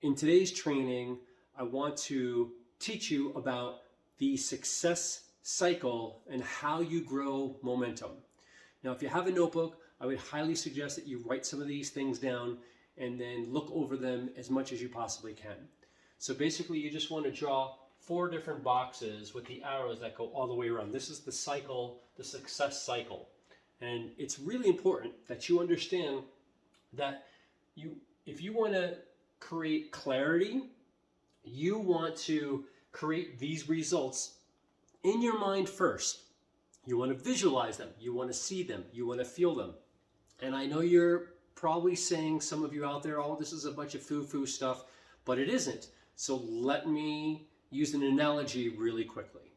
In today's training, I want to teach you about the success cycle and how you grow momentum. Now, if you have a notebook, I would highly suggest that you write some of these things down and then look over them as much as you possibly can. So basically, you just want to draw 4 different boxes with the arrows that go all the way around. This is the cycle, the success cycle. And it's really important that you understand that if you want to create clarity, you want to create these results in your mind first. You want to visualize them, you want to see them, you want to feel them. And I know you're probably saying, some of you out there, oh, this is a bunch of foo-foo stuff, but it isn't. So let me use an analogy really quickly.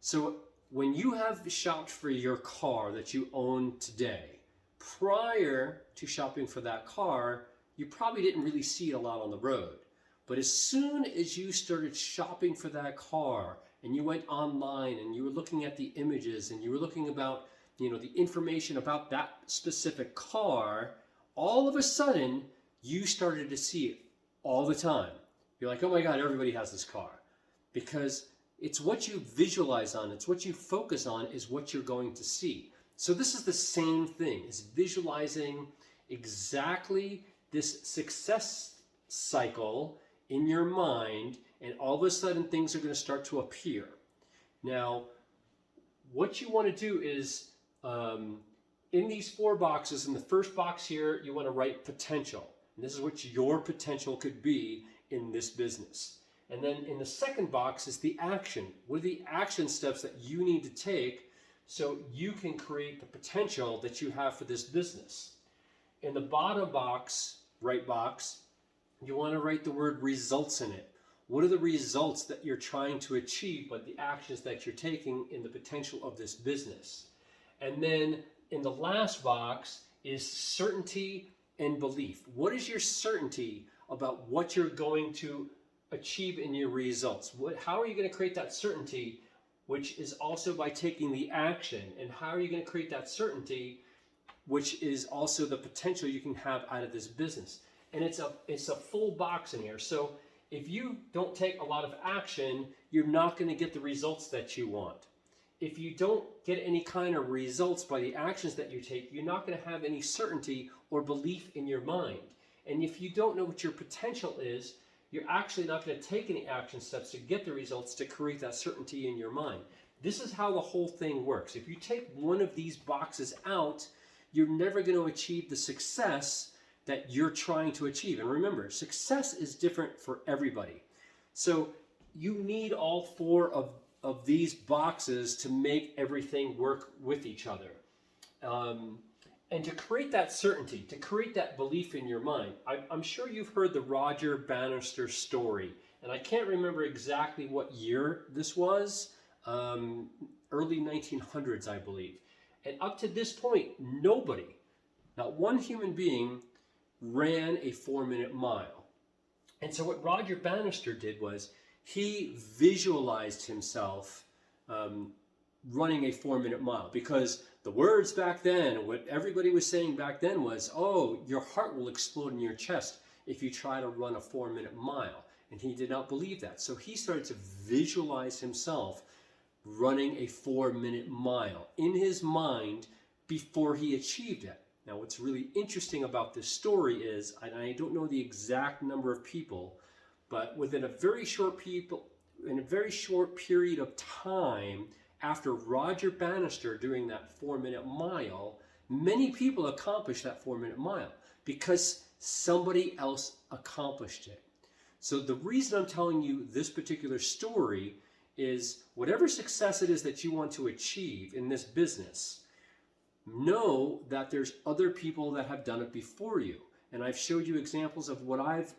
So when you have shopped for your car that you own today, prior to shopping for that car, you probably didn't really see it a lot on the road. But as soon as you started shopping for that car and you went online and you were looking at the images and you were looking about, the information about that specific car, all of a sudden you started to see it all the time. You're like, oh my God, everybody has this car. Because it's what you visualize on, it's what you focus on is what you're going to see. So this is the same thing, is visualizing exactly this success cycle in your mind, and all of a sudden things are going to start to appear. Now, what you want to do is, in these 4 boxes, in the first box here, you want to write potential. And this is what your potential could be in this business. And then in the second box is the action. What are the action steps that you need to take so you can create the potential that you have for this business? In the bottom box, right box, you want to write the word results in it. What are the results that you're trying to achieve by the actions that you're taking in the potential of this business? And then in the last box is certainty and belief. What is your certainty about what you're going to achieve in your results? How are you going to create that certainty, which is also by taking the action? And how are you going to create that certainty, which is also the potential you can have out of this business? And it's a full box in here. So if you don't take a lot of action, you're not going to get the results that you want. If you don't get any kind of results by the actions that you take, you're not going to have any certainty or belief in your mind. And if you don't know what your potential is, you're actually not going to take any action steps to get the results to create that certainty in your mind. This is how the whole thing works. If you take one of these boxes out, you're never going to achieve the success that you're trying to achieve. And remember, success is different for everybody. So you need all 4 of these boxes to make everything work with each other. And to create that certainty, to create that belief in your mind, I'm sure you've heard the Roger Bannister story. And I can't remember exactly what year this was, early 1900s, I believe. And up to this point, nobody, not one human being, ran a 4-minute mile. And so what Roger Bannister did was he visualized himself running a 4-minute mile, because the words back then, what everybody was saying back then was, oh, your heart will explode in your chest if you try to run a 4-minute mile. And he did not believe that. So he started to visualize himself running a 4-minute mile in his mind before he achieved it. Now, what's really interesting about this story is, and I don't know the exact number of people, but within a very short period of time after Roger Bannister doing that 4-minute mile, many people accomplished that 4-minute mile because somebody else accomplished it. So the reason I'm telling you this particular story is, whatever success it is that you want to achieve in this business, know that there's other people that have done it before you. And I've showed you examples of what I've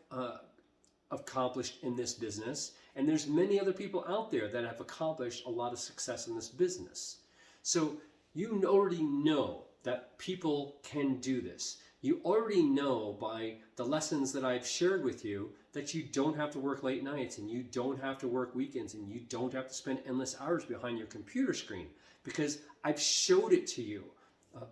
accomplished in this business. And there's many other people out there that have accomplished a lot of success in this business. So you already know that people can do this. You already know by the lessons that I've shared with you that you don't have to work late nights, and you don't have to work weekends, and you don't have to spend endless hours behind your computer screen, because I've showed it to you.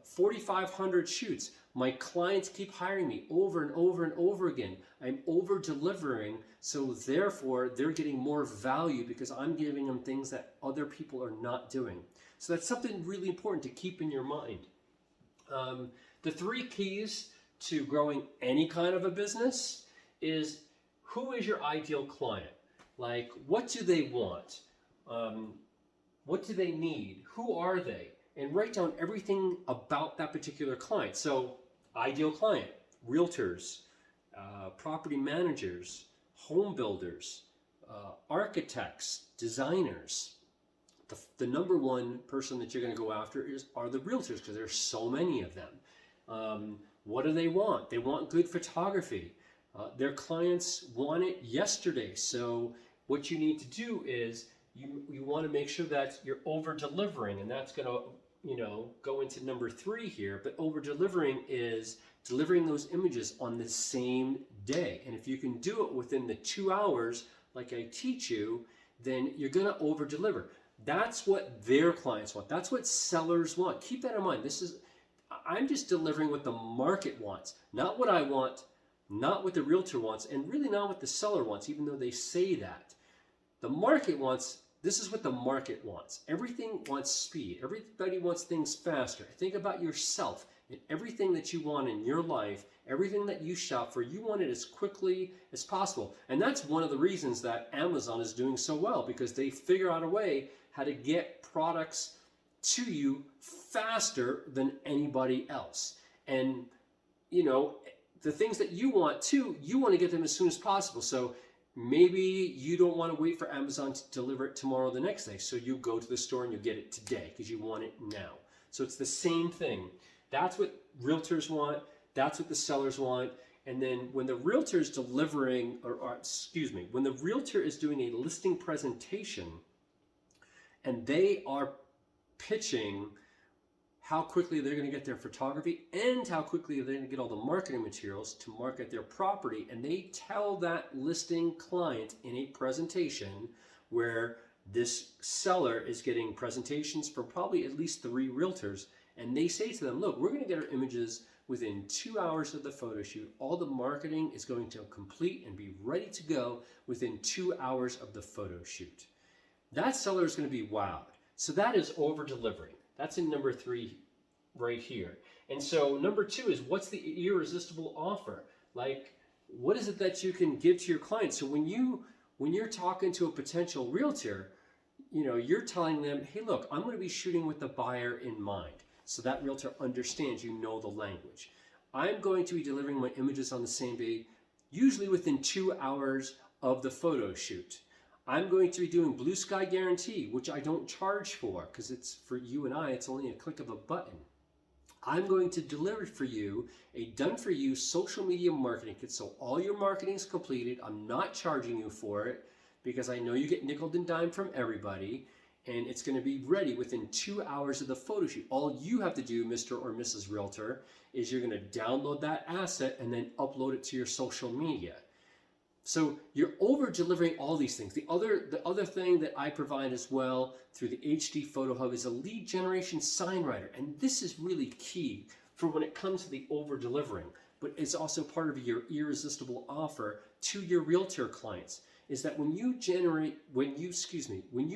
4,500 shoots. My clients keep hiring me over and over and over again. I'm over delivering, so therefore they're getting more value because I'm giving them things that other people are not doing. So that's something really important to keep in your mind. The 3 keys to growing any kind of a business is, who is your ideal client? Like, what do they want? What do they need? Who are they? And write down everything about that particular client. So, ideal client, realtors, property managers, home builders, architects, designers. The number one person that you're going to go after are the realtors, because there's so many of them. What do they want? They want good photography. Their clients want it yesterday. So what you need to do is you want to make sure that you're over delivering, and that's going to go into number 3 here. But over delivering is delivering those images on the same day. And if you can do it within the 2 hours, like I teach you, then you're going to over deliver. That's what their clients want. That's what sellers want. Keep that in mind. I'm just delivering what the market wants, not what I want, not what the realtor wants, and really not what the seller wants, even though they say that. The market wants, this is what the market wants. Everything wants speed. Everybody wants things faster. Think about yourself and everything that you want in your life, everything that you shop for, you want it as quickly as possible. And that's one of the reasons that Amazon is doing so well, because they figure out a way how to get products to you faster than anybody else. And, the things that you want too, you want to get them as soon as possible. So maybe you don't want to wait for Amazon to deliver it tomorrow or the next day. So you go to the store and you get it today because you want it now. So it's the same thing. That's what realtors want. That's what the sellers want. And then when the realtor is delivering, when the realtor is doing a listing presentation and they are pitching how quickly they're going to get their photography and how quickly they're going to get all the marketing materials to market their property, and they tell that listing client in a presentation where this seller is getting presentations from probably at least 3 realtors, and they say to them, look, we're going to get our images within 2 hours of the photo shoot. All the marketing is going to complete and be ready to go within 2 hours of the photo shoot. That seller is going to be wowed. So that is over delivering. That's in number 3 right here. And so number 2 is, what's the irresistible offer? Like, what is it that you can give to your client? So when you're talking to a potential realtor, you're telling them, hey, look, I'm going to be shooting with the buyer in mind. So that realtor understands, the language. I'm going to be delivering my images on the same day, usually within 2 hours of the photo shoot. I'm going to be doing Blue Sky Guarantee, which I don't charge for because it's for you and I, it's only a click of a button. I'm going to deliver for you a done-for-you social media marketing kit. So all your marketing is completed. I'm not charging you for it because I know you get nickel and dime from everybody, and it's going to be ready within 2 hours of the photo shoot. All you have to do, Mr. or Mrs. Realtor, is you're going to download that asset and then upload it to your social media. So you're over delivering all these things. The other thing that I provide as well through the HD Photo Hub is a lead generation sign writer. And this is really key for when it comes to the over delivering, but it's also part of your irresistible offer to your realtor clients, is that when you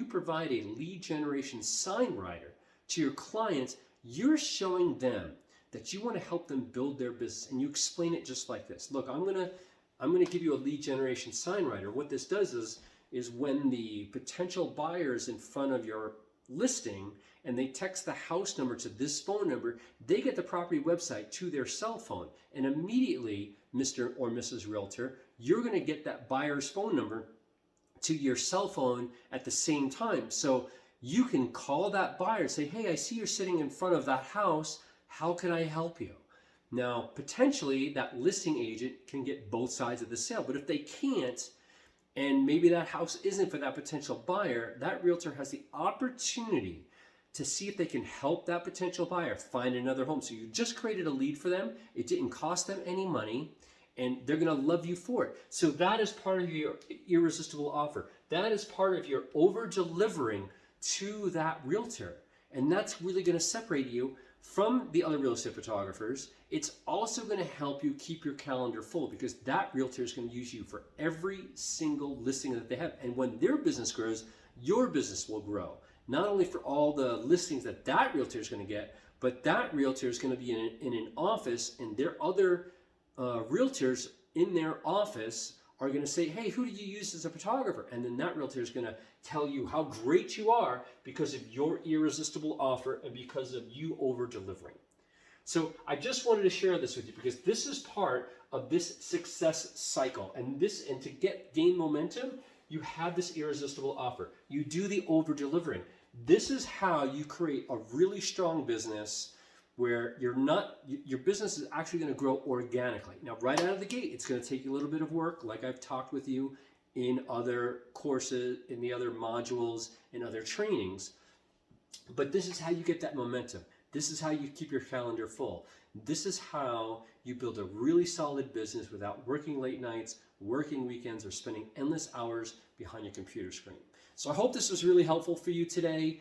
provide a lead generation sign writer to your clients, you're showing them that you want to help them build their business. And you explain it just like this. Look, I'm going to give you a lead generation sign writer. What this does is when the potential buyer is in front of your listing and they text the house number to this phone number, they get the property website to their cell phone. And immediately, Mr. or Mrs. Realtor, you're going to get that buyer's phone number to your cell phone at the same time. So you can call that buyer and say, hey, I see you're sitting in front of that house. How can I help you? Now, potentially, that listing agent can get both sides of the sale. But if they can't, and maybe that house isn't for that potential buyer, that realtor has the opportunity to see if they can help that potential buyer find another home. So you just created a lead for them. It didn't cost them any money, and they're going to love you for it. So that is part of your irresistible offer. That is part of your over-delivering to that realtor. And that's really going to separate you from the other real estate photographers. It's also going to help you keep your calendar full, because that realtor is going to use you for every single listing that they have. And when their business grows, your business will grow. Not only for all the listings that that realtor is going to get, but that realtor is going to be in an office, and their other realtors in their office are going to say, hey, who did you use as a photographer? And then that realtor is going to tell you how great you are because of your irresistible offer and because of you over delivering. So I just wanted to share this with you, because this is part of this success cycle. And to gain momentum, you have this irresistible offer. You do the over delivering. This is how you create a really strong business where your business is actually going to grow organically. Now, right out of the gate, it's going to take you a little bit of work, like I've talked with you in other courses, in the other modules, in other trainings. But this is how you get that momentum. This is how you keep your calendar full. This is how you build a really solid business without working late nights, working weekends, or spending endless hours behind your computer screen. So I hope this was really helpful for you today.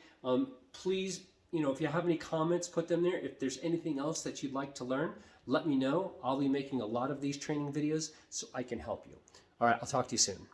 Please, if you have any comments, put them there. If there's anything else that you'd like to learn, let me know. I'll be making a lot of these training videos so I can help you. All right, I'll talk to you soon.